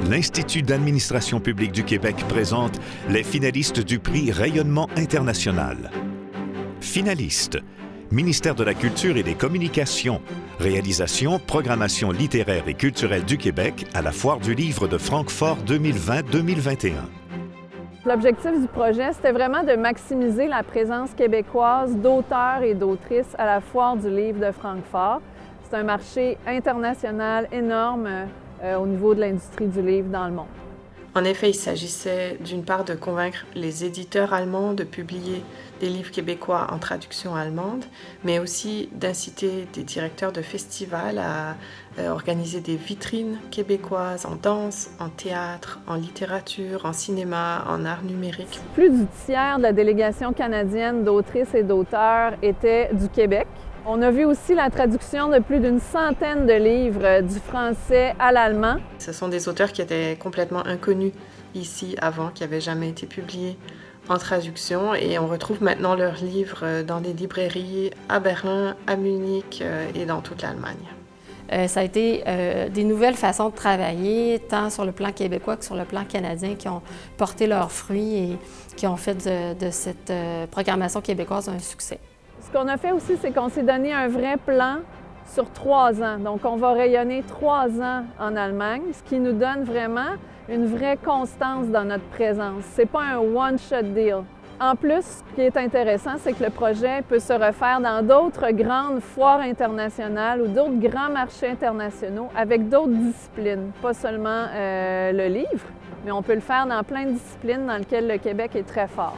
l'Institut d'administration publique du Québec présente les finalistes du prix Rayonnement international. Finalistes: Ministère de la Culture et des Communications, réalisation, programmation littéraire et culturelle du Québec à la Foire du Livre de Francfort 2020-2021. L'objectif du projet, c'était vraiment de maximiser la présence québécoise d'auteurs et d'autrices à la Foire du Livre de Francfort. C'est un marché international énorme au niveau de l'industrie du livre dans le monde. En effet, il s'agissait d'une part de convaincre les éditeurs allemands de publier des livres québécois en traduction allemande, mais aussi d'inciter des directeurs de festivals à organiser des vitrines québécoises en danse, en théâtre, en littérature, en cinéma, en art numérique. Plus du tiers de la délégation canadienne d'autrices et d'auteurs était du Québec. On a vu aussi la traduction de plus d'une centaine de livres du français à l'allemand. Ce sont des auteurs qui étaient complètement inconnus ici avant, qui n'avaient jamais été publiés en traduction, et on retrouve maintenant leurs livres dans des librairies à Berlin, à Munich et dans toute l'Allemagne. Ça a été des nouvelles façons de travailler, tant sur le plan québécois que sur le plan canadien, qui ont porté leurs fruits et qui ont fait de cette programmation québécoise un succès. Ce qu'on a fait aussi, c'est qu'on s'est donné un vrai plan sur 3 ans. Donc, on va rayonner 3 ans en Allemagne, ce qui nous donne vraiment une vraie constance dans notre présence. Ce n'est pas un one-shot deal. En plus, ce qui est intéressant, c'est que le projet peut se refaire dans d'autres grandes foires internationales ou d'autres grands marchés internationaux avec d'autres disciplines, pas seulement le livre, mais on peut le faire dans plein de disciplines dans lesquelles le Québec est très fort.